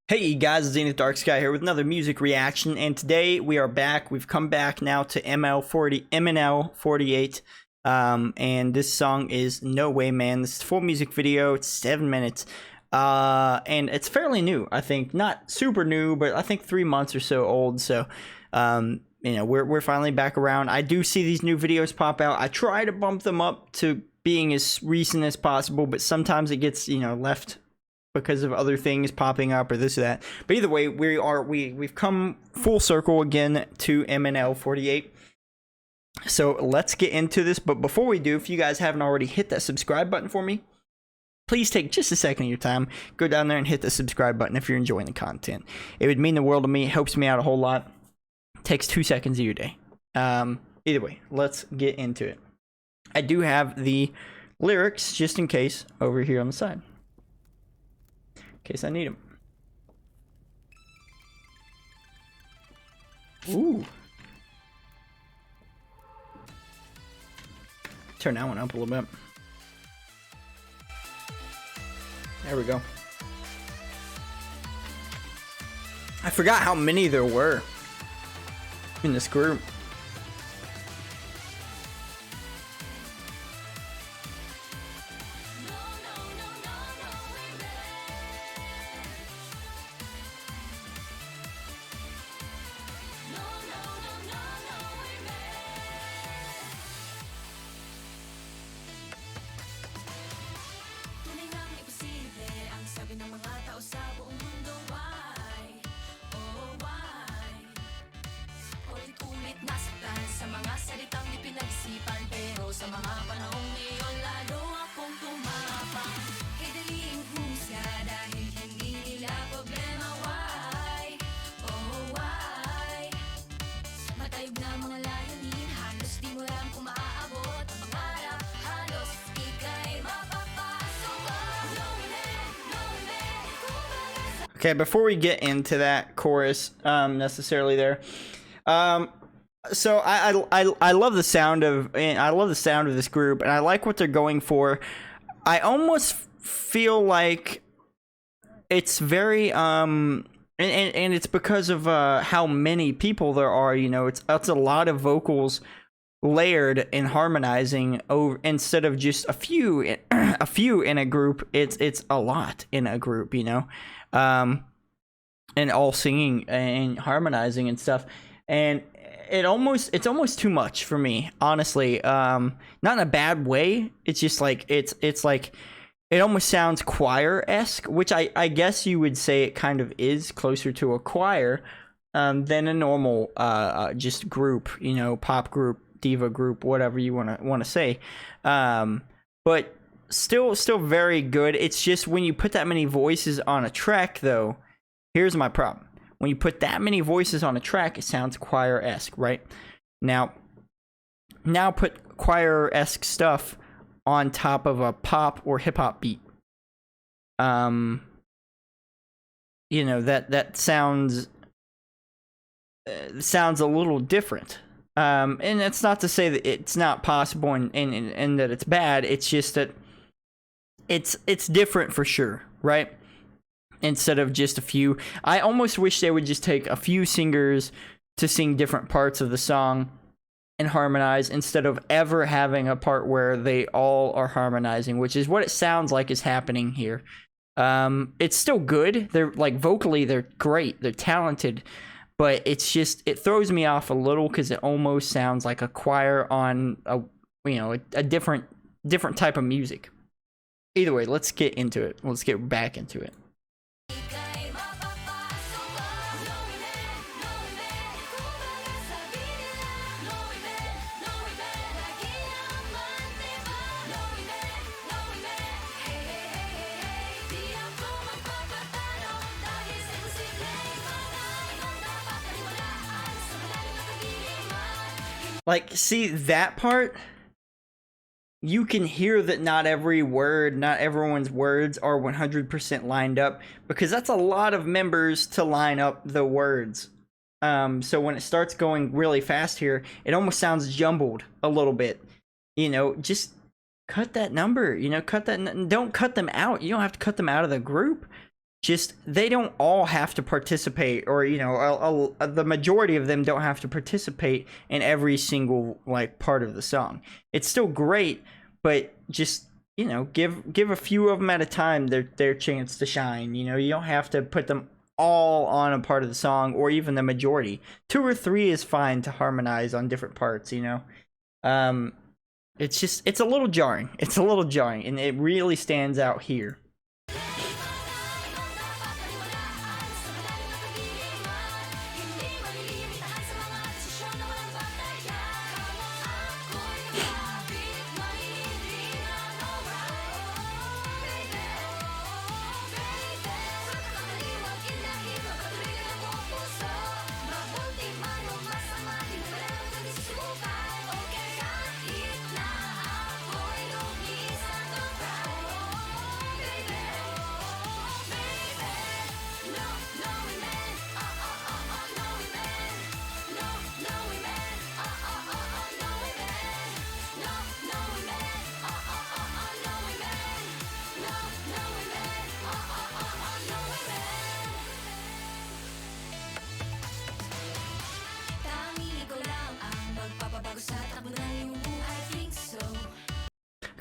Hey guys, Zenith Darksky here with another music reaction, and today we are back. We've come back now to MNL48, and this song is No Way Man. This is a full music video. It's 7 minutes, and it's fairly new. I think not super new, but I think 3 months or so old. So, you know, we're finally back around. I do see these new videos pop out. I try to bump them up to being as recent as possible, but sometimes it gets left because of other things popping up or this or that. But either way, we've come full circle again to MNL48. So let's get into this. But before we do, if you guys haven't already hit that subscribe button for me, please take just a second of your time, go down there and hit the subscribe button if you're enjoying the content. It would mean the world to me. It helps me out a whole lot. It takes 2 seconds of your day. Either way, let's get into it. I do have the lyrics just in case over here on the side, in case I need them. Ooh. Turn that one up a little bit. There we go. I forgot how many there were in this group. Sa mga panahong ngayon, lalo akong tumapang. Kay daling husga dahil hindi nila problema. Why? Oh, why? Matayog na mga layunin, halos di mo lang kung maaabot ang pangarap, halos ika'y mapapasok. Okay, before we get into that chorus necessarily there, so I love the sound of this group, and I like what they're going for. I almost feel like it's very and it's because of how many people there are. You know, it's a lot of vocals layered and harmonizing over instead of just a few in a group. It's a lot in a group, you know, and all singing and harmonizing and stuff. And it's almost too much for me, honestly. Not in a bad way. It's just like it's like it almost sounds choir-esque, which I guess you would say it kind of is closer to a choir than a normal just group, you know, pop group, diva group, whatever you want to say. But still very good. It's just when you put that many voices on a track, though, here's my problem. When you put that many voices on a track, it sounds choir-esque, right? Now put choir-esque stuff on top of a pop or hip-hop beat. You know, that sounds a little different. And it's not to say that it's not possible and that it's bad. It's just that it's different for sure, right? Instead of just a few. I almost wish they would just take a few singers to sing different parts of the song and harmonize instead of ever having a part where they all are harmonizing, which is what it sounds like is happening here. It's still good. They're like vocally, they're great. They're talented, but it's just, it throws me off a little because it almost sounds like a choir on a different type of music. Either way, let's get into it. Let's get back into it. Like, see that part? You can hear that not every word, not everyone's words are 100% lined up, because that's a lot of members to line up the words. So when it starts going really fast here, it almost sounds jumbled a little bit. You know, just cut that number, you know, don't cut them out. You don't have to cut them out of the group. just they don't all have to participate, or the majority of them don't have to participate in every single like part of the song. It's still great, but just give a few of them at a time their chance to shine. You don't have to put them all on a part of the song, or even the majority. 2 or 3 is fine to harmonize on different parts. It's a little jarring. It's a little jarring, and it really stands out here.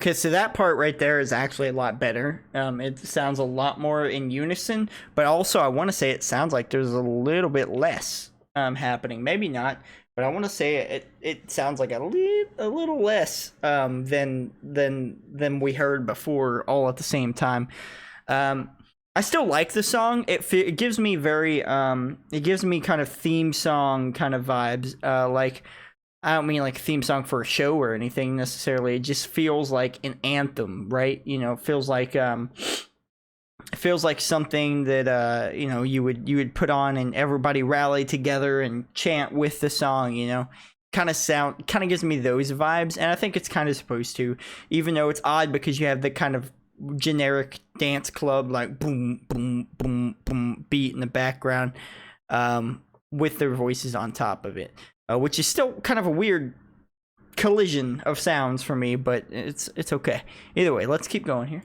Okay, so that part right there is actually a lot better. It sounds a lot more in unison, but also I want to say it sounds like there's a little bit less happening. Maybe not, but I want to say it sounds like a little less than we heard before, all at the same time. I still like the song. It gives me it gives me kind of theme song kind of vibes. Like, I don't mean like a theme song for a show or anything necessarily. It just feels like an anthem, right? It feels like something that you would put on and everybody rally together and chant with the song. Kind of gives me those vibes, and I think it's kind of supposed to, even though it's odd because you have the kind of generic dance club like boom boom boom boom beat in the background, with their voices on top of it. Which is still kind of a weird collision of sounds for me, but it's okay. Either way, let's keep going here.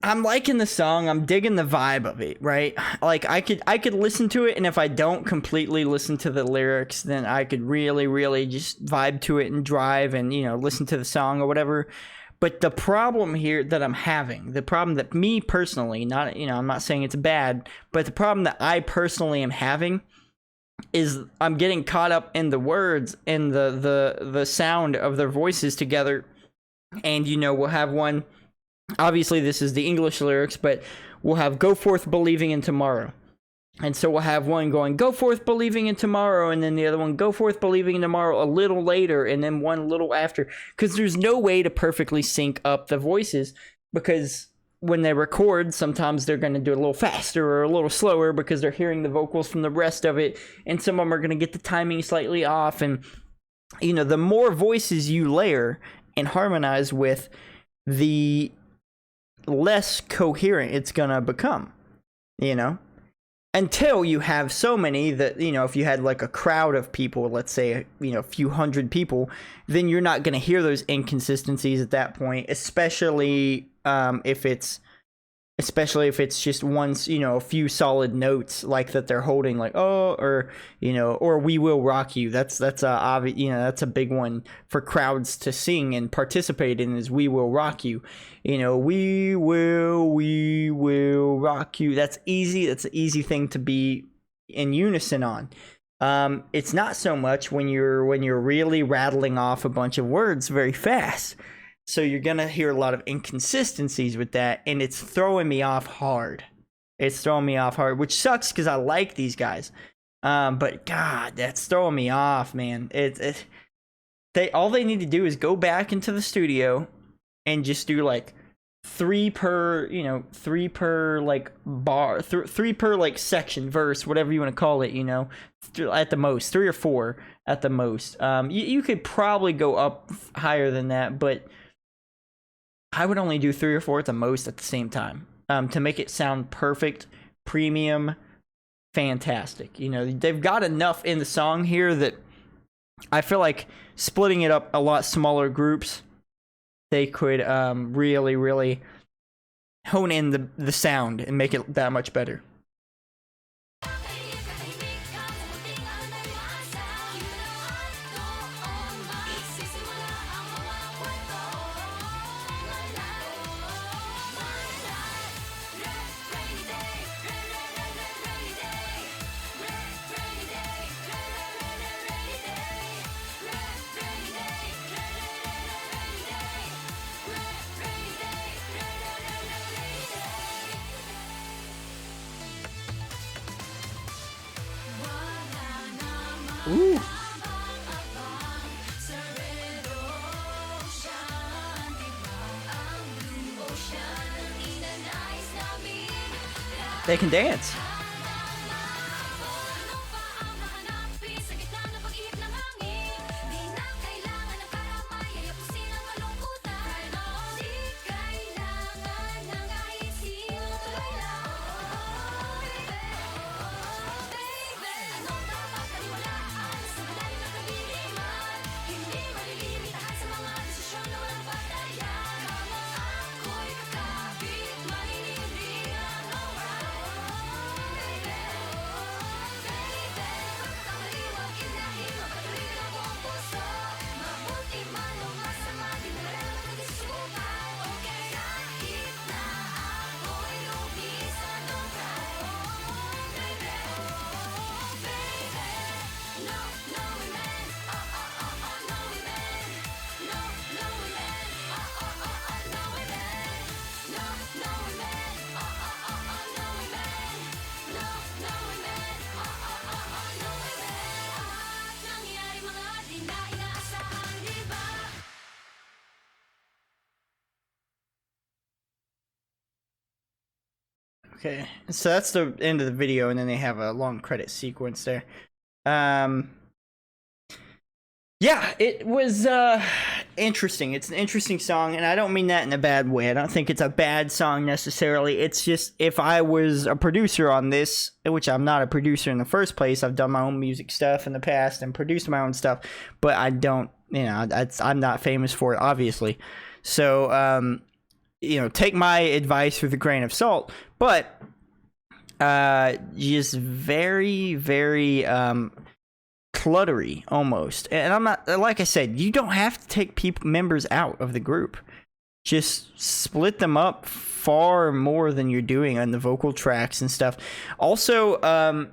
I'm liking the song. I'm digging the vibe of it, right? Like I could listen to it, and if I don't completely listen to the lyrics, then I could really just vibe to it and drive and listen to the song or whatever. But the problem here that I'm having, the problem that me personally, not I'm not saying it's bad, but the problem that I personally am having is I'm getting caught up in the words and the sound of their voices together, and we'll have one. Obviously, this is the English lyrics, but we'll have "Go forth believing in tomorrow." And so we'll have one going, "Go forth believing in tomorrow," and then the other one, "Go forth believing in tomorrow," a little later, and then one a little after. Because there's no way to perfectly sync up the voices, because when they record, sometimes they're going to do it a little faster or a little slower because they're hearing the vocals from the rest of it, and some of them are going to get the timing slightly off. And, the more voices you layer and harmonize with, the less coherent it's gonna become, until you have so many that, if you had like a crowd of people, let's say, a few hundred people, then you're not gonna hear those inconsistencies at that point, especially if it's especially if it's just once, you know, a few solid notes like that they're holding, like oh, or you know, or "We Will Rock You." That's a obvious, you know, that's a big one for crowds to sing and participate in, is "We Will Rock You." You know, we will rock you. That's easy. That's an easy thing to be in unison on. It's not so much when you're really rattling off a bunch of words very fast. So you're gonna hear a lot of inconsistencies with that, and it's throwing me off hard. It's throwing me off hard, which sucks because I like these guys. But God, that's throwing me off, man. They all they need to do is go back into the studio and just do like three per like bar, three per like section, verse, whatever you want to call it. You know, at the most 3 or 4 at the most. You could probably go up higher than that, but I would only do 3 or 4 at the most at the same time, to make it sound perfect, premium, fantastic. You know, they've got enough in the song here that I feel like splitting it up a lot smaller groups, they could really, really hone in the sound and make it that much better. Ooh. They can dance. Okay, so that's the end of the video, and then they have a long credit sequence there. Yeah, it was interesting. It's an interesting song, and I don't mean that in a bad way. I don't think it's a bad song necessarily. It's just, if I was a producer on this, which I'm not a producer in the first place, I've done my own music stuff in the past and produced my own stuff, but I don't, you know, I'm not famous for it, obviously. So, you know, take my advice with a grain of salt, but just very, very cluttery almost. And I'm not, like I said, you don't have to take members out of the group. Just split them up far more than you're doing on the vocal tracks and stuff. Also, I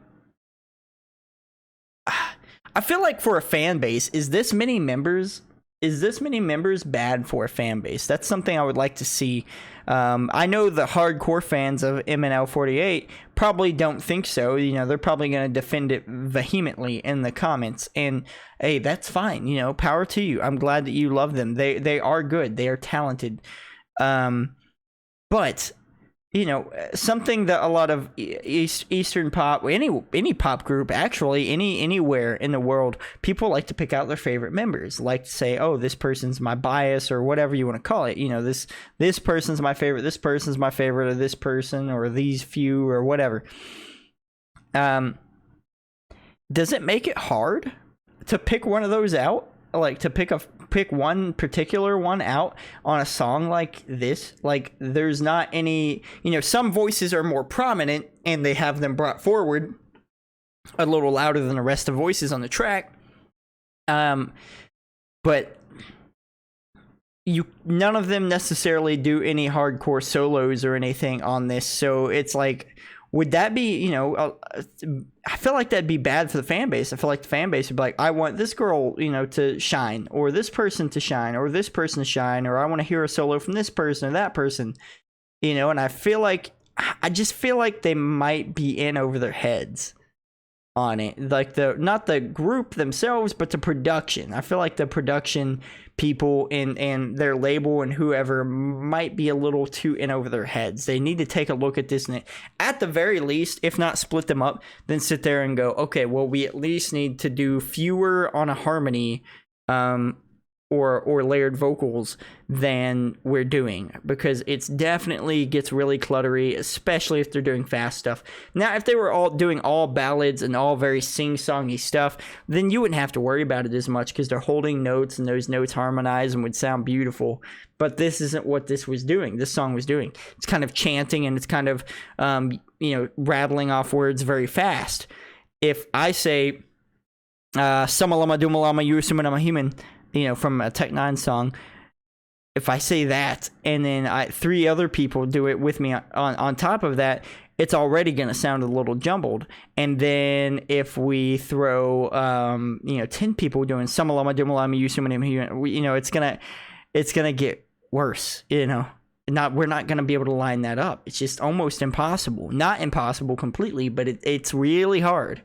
feel like for a fan base, is this many members bad for a fan base? That's something I would like to see. I know the hardcore fans of MNL48 probably don't think so. You know, they're probably going to defend it vehemently in the comments. And hey, that's fine. You know, power to you. I'm glad that you love them. They are good. They are talented. But you know, something that a lot of Eastern pop, any pop group, actually, anywhere in the world, people like to pick out their favorite members, like to say, oh, this person's my bias, or whatever you want to call it. You know, this person's my favorite, this person's my favorite, or this person, or these few, or whatever. Does it make it hard to pick one of those out? Like to pick pick one particular one out on a song like this, like there's not any, some voices are more prominent and they have them brought forward a little louder than the rest of the voices on the track. But none of them necessarily do any hardcore solos or anything on this. So it's like, would that be, I feel like that'd be bad for the fan base. I feel like the fan base would be like, I want this girl, to shine, or this person to shine, or this person to shine, or I want to hear a solo from this person or that person, and I just feel like they might be in over their heads on it. Like not the group themselves, but the production. I feel like the production people and their label and whoever might be a little too in over their heads. They need to take a look at this and at the very least, if not split them up, then sit there and go, okay, well, we at least need to do fewer on a harmony or layered vocals than we're doing, because it's definitely gets really cluttery, especially if they're doing fast stuff. Now, if they were all doing all ballads and all very sing-songy stuff, then you wouldn't have to worry about it as much, because they're holding notes and those notes harmonize and would sound beautiful. But this isn't what this song was doing. It's kind of chanting, and it's kind of rattling off words very fast. If I say Samalama Dumalama Yusumanama Human, from a Tech Nine song, if I say that and then three other people do it with me on top of that, it's already going to sound a little jumbled. And then if we throw 10 people doing Samalama Dumalama Yusumanama, it's gonna get worse. We're not going to be able to line that up. It's just almost impossible. Not impossible completely, but it's really hard,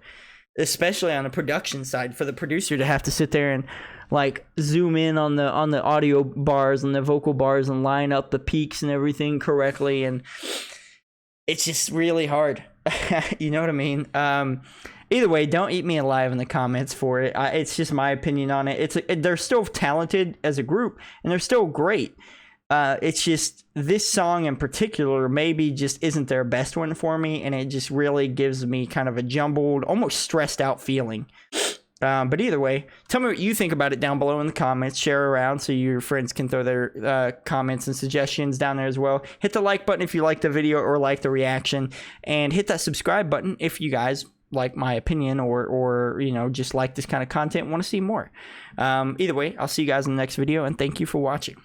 especially on the production side, for the producer to have to sit there and like zoom in on the audio bars and the vocal bars and line up the peaks and everything correctly, and it's just really hard. You know what I mean? Either way, don't eat me alive in the comments for it. It's just my opinion on it. They're still talented as a group, and they're still great. It's just this song in particular maybe just isn't their best one for me, and it just really gives me kind of a jumbled, almost stressed out feeling. But either way, tell me what you think about it down below in the comments. Share around so your friends can throw their comments and suggestions down there as well. Hit the like button if you like the video or like the reaction, and hit that subscribe button if you guys like my opinion or just like this kind of content and want to see more. Either way, I'll see you guys in the next video, and thank you for watching.